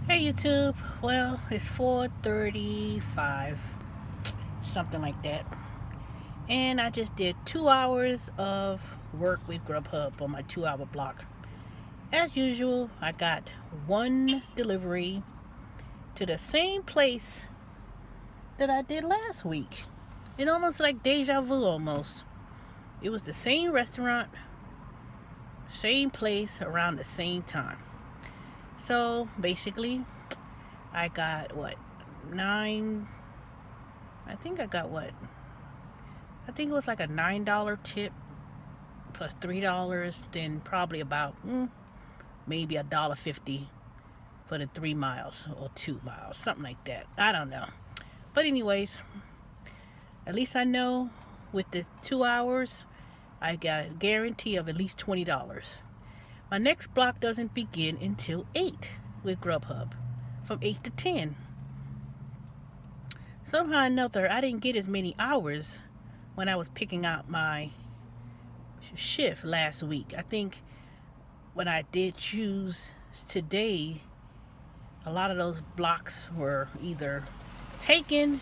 Hey YouTube, well it's 4:35, something like that, and I just did 2 hours of work with Grubhub on my 2 hour block. As usual, I got one delivery to the same place that I did last week. It almost like deja vu almost. It was the same restaurant, same place around the same time. So basically, I got what, nine I think I got what? I think it was like a $9 tip plus $3, then probably about maybe $1.50 for the 3 miles or 2 miles, something like that. I don't know. But anyways, at least I know with the 2 hours, I got a guarantee of at least $20. My next block doesn't begin until 8 with Grubhub, from 8 to 10. Somehow or another, I didn't get as many hours when I was picking out my shift last week. I think when I did choose today, a lot of those blocks were either taken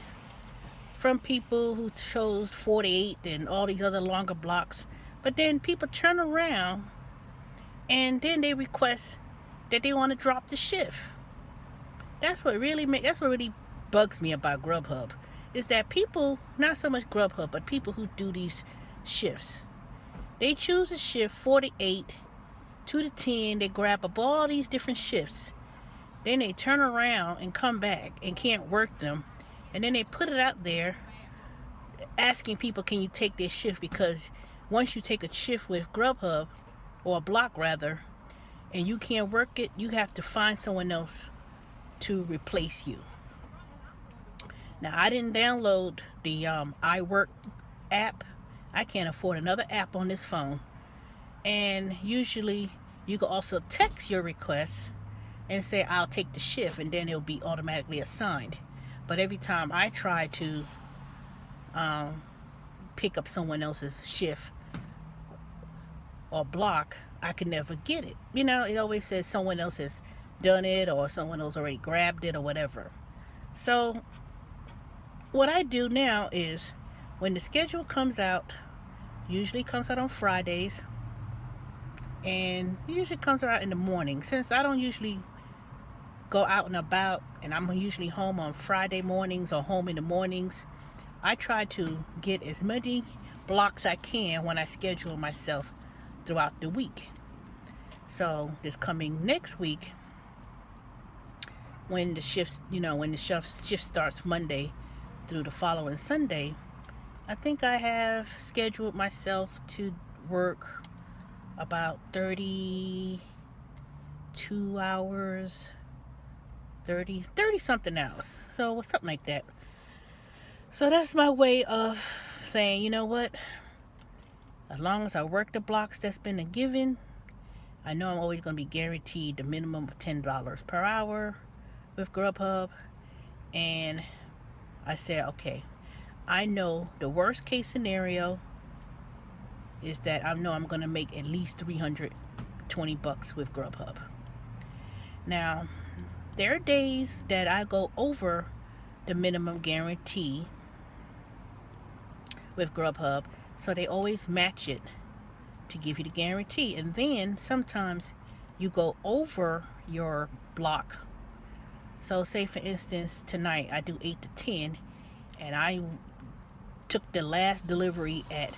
from people who chose 48 and all these other longer blocks. But then people turn around and then they request that they want to drop the shift. That's what really bugs me about Grubhub, is that people, not so much Grubhub, but people who do these shifts, they choose a shift 48, 2 to 10, they grab up all these different shifts. Then they turn around and come back and can't work them. And then they put it out there asking people, can you take this shift? Because once you take a shift with Grubhub, or a block rather, and you can't work it, you have to find someone else to replace you. Now, I didn't download the iWork app. I can't afford another app on this phone. And usually you can also text your request and say, I'll take the shift, and then it'll be automatically assigned. But every time I try to pick up someone else's shift or block, I can never get it. It always says someone else has done it, or someone else already grabbed it, or whatever. So what I do now is, when the schedule comes out, usually comes out on Fridays, and usually comes out in the morning. Since I don't usually go out and about, and I'm usually home on Friday mornings or home in the mornings, I try to get as many blocks I can when I schedule myself throughout the week. So this coming next week, when the shift starts Monday through the following Sunday, I think I have scheduled myself to work about 32 hours, 30 something hours. So something like that. So that's my way of saying, you know what? As long as I work the blocks that's been given, I know I'm always going to be guaranteed the minimum of $10 per hour with Grubhub. And I said, okay, I know the worst case scenario is that I know I'm going to make at least $320 with Grubhub. Now, there are days that I go over the minimum guarantee with Grubhub, so they always match it to give you the guarantee. And then sometimes you go over your block. So say for instance, tonight I do 8 to 10, and I took the last delivery at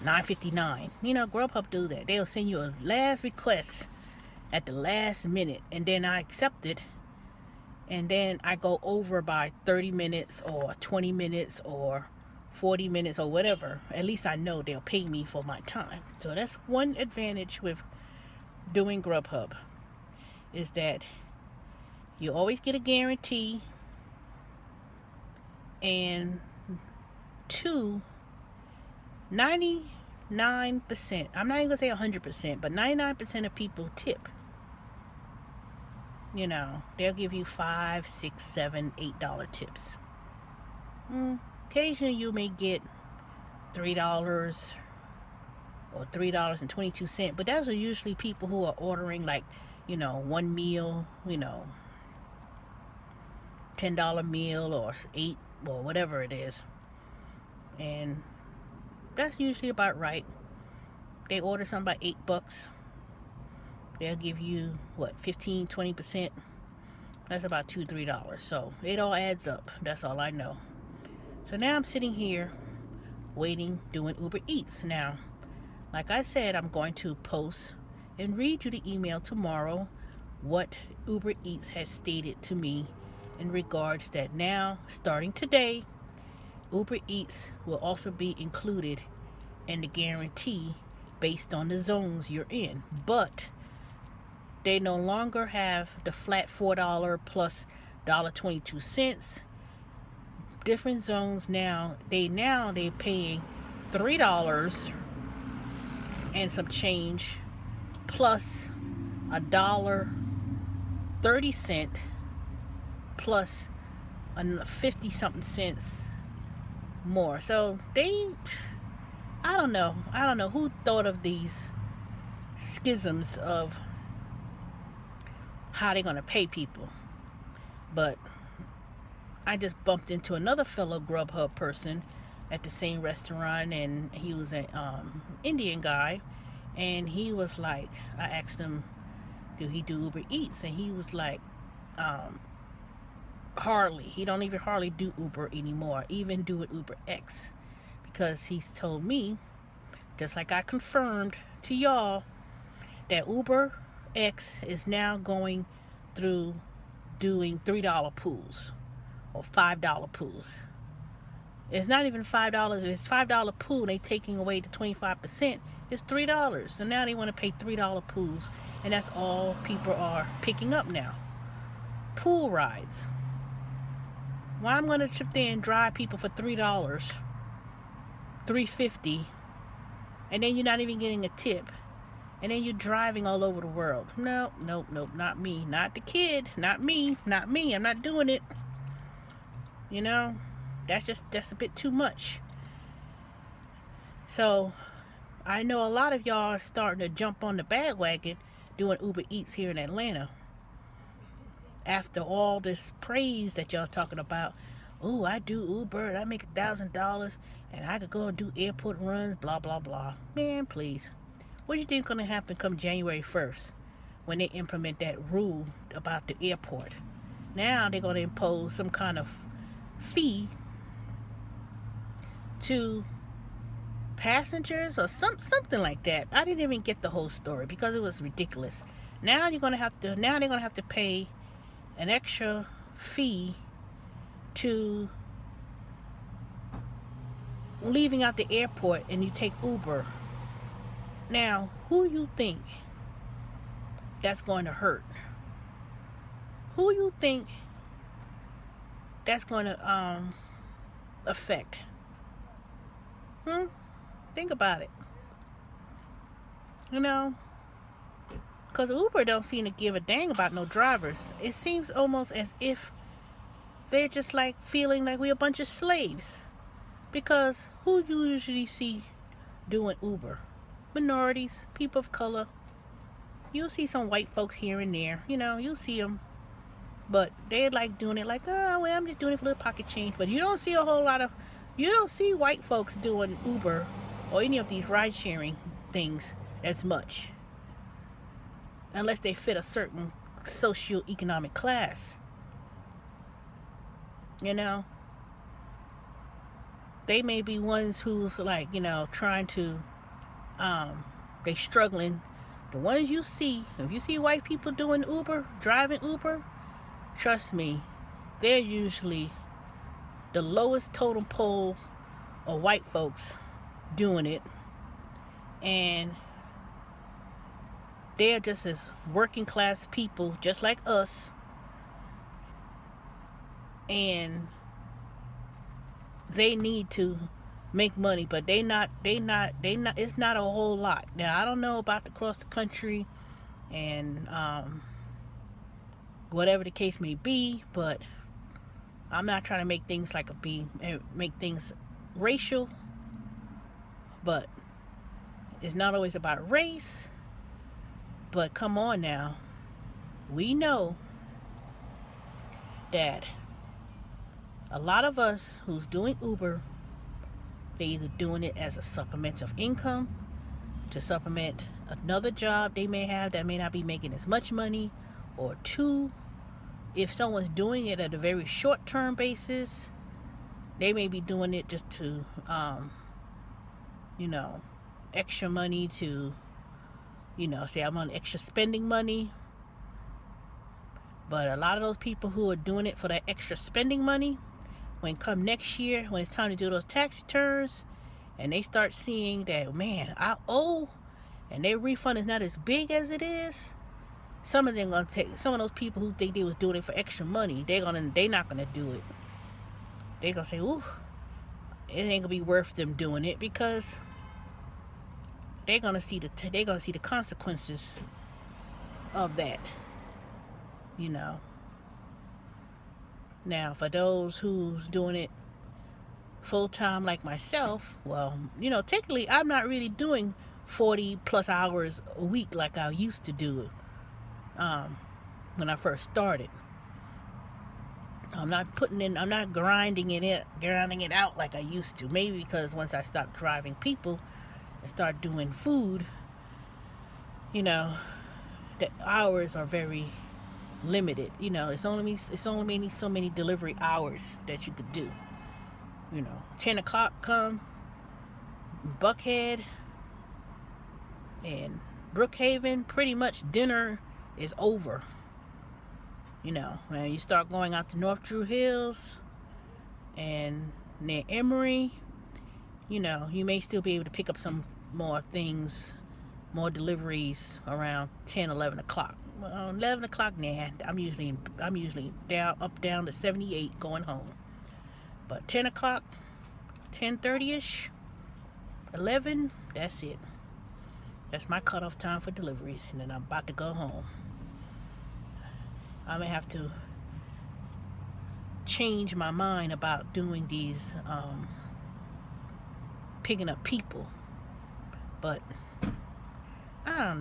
9:59. Grubhub do that. They'll send you a last request at the last minute, and then I accept it, and then I go over by 30 minutes or 20 minutes or 40 minutes or whatever. At least I know they'll pay me for my time. So that's one advantage with doing Grubhub, is that you always get a guarantee, and two, 99%, I'm not even gonna say 100%, but 99% of people tip. They'll give you $5, $6, $7, $8 tips. Occasionally you may get $3 or $3.22, but those are usually people who are ordering like, one meal, $10 meal or 8 or whatever it is. And that's usually about right. They order something about $8. They'll give you what, 15-20%. That's about $2-3. So it all adds up. That's all I know. So now I'm sitting here waiting, doing Uber Eats. Now, like I said, I'm going to post and read you the email tomorrow what Uber Eats has stated to me in regards that now, starting today, Uber Eats will also be included in the guarantee based on the zones you're in. But they no longer have the flat $4 plus $1.22. Different zones now they paying $3 and some change plus $1.30 plus 50 something cents more. So I don't know who thought of these schisms of how they're gonna pay people. But I just bumped into another fellow Grubhub person at the same restaurant, and he was an Indian guy, and he was like, I asked him, do he do Uber Eats? And he was like, hardly. He don't even hardly do Uber anymore, even doing Uber X, because he's told me, just like I confirmed to y'all, that Uber X is now going through doing $3 pools or $5 pools. It's not even $5. It's $5 pool. And they taking away the 25%. It's $3. So now they want to pay $3 pools, and that's all people are picking up now. Pool rides. Well, I'm going to trip there and drive people for $3, $3.50, and then you're not even getting a tip, and then you're driving all over the world. Nope, not me, not the kid, not me. I'm not doing it. You know, that's a bit too much. So I know a lot of y'all are starting to jump on the bandwagon doing Uber Eats here in Atlanta. After all this praise that y'all talking about, oh, I do Uber and I make $1,000 and I could go and do airport runs, blah blah blah. Man, please, what do you think is gonna happen come January 1st when they implement that rule about the airport? Now they're gonna impose some kind of fee to passengers or something like that. I didn't even get the whole story because it was ridiculous. Now they're gonna have to pay an extra fee to leaving out the airport and you take Uber. Now, who do you think that's going to hurt? Who do you think that's going to affect? Think about it. You know, because Uber don't seem to give a dang about no drivers. It seems almost as if they're just like feeling like we're a bunch of slaves. Because who you usually see doing Uber? Minorities, people of color. You'll see some white folks here and there. You know, you'll see them. But they're like doing it like, oh, well, I'm just doing it for a little pocket change. But you don't see you don't see white folks doing Uber or any of these ride sharing things as much. Unless they fit a certain socioeconomic class. You know? They may be ones who's like, you know, trying to, they struggling. The ones you see, if you see white people doing Uber, driving Uber, trust me, they're usually the lowest totem pole of white folks doing it. And they're just as working class people, just like us. And they need to make money, but they not, it's not a whole lot. Now, I don't know about across the country and whatever the case may be, but I'm not trying to make things make things racial, but it's not always about race. But come on now, we know that A lot of us who's doing Uber, they either doing it as a supplement of income to supplement another job they may have that may not be making as much money, or two, if someone's doing it at a very short-term basis, they may be doing it just to, extra money to, say I'm on extra spending money. But a lot of those people who are doing it for that extra spending money, when come next year, when it's time to do those tax returns, and they start seeing that, man, I owe, and their refund is not as big as it is, some of those people who think they was doing it for extra money, they're not gonna do it. They're gonna say, ooh, it ain't gonna be worth them doing it, because they're gonna see the consequences of that. Now, for those who's doing it full time like myself, well, technically I'm not really doing 40 plus hours a week like I used to do when I first started. I'm not grinding it out like I used to. Maybe because once I stopped driving people and start doing food, the hours are very limited. It's only so many delivery hours that you could do. 10 o'clock come, Buckhead and Brookhaven, pretty much dinner is over. When you start going out to North Drew Hills and near Emory, you may still be able to pick up some more things, more deliveries around 10, 11 o'clock. 11 o'clock, nah, I'm usually down to 78 going home. But 10 o'clock, 10:30ish, 11, that's it. That's my cutoff time for deliveries, and then I'm about to go home. I may have to change my mind about doing these, picking up people. But I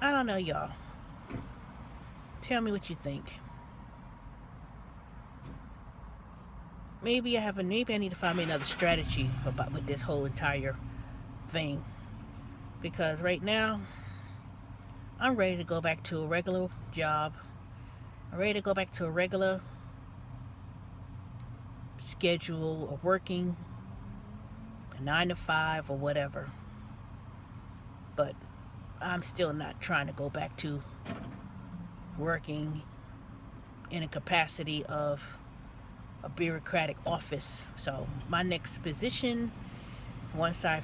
don't know, y'all. Tell me what you think. Maybe I need to find me another strategy with this whole entire thing. Because right now, I'm ready to go back to a regular job. I'm ready to go back to a regular schedule of working, a 9 to 5 or whatever. But I'm still not trying to go back to working in a capacity of a bureaucratic office. So my next position, once I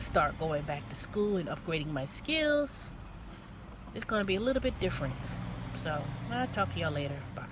start going back to school and upgrading my skills, it's going to be a little bit different. So I'll talk to y'all later. Bye.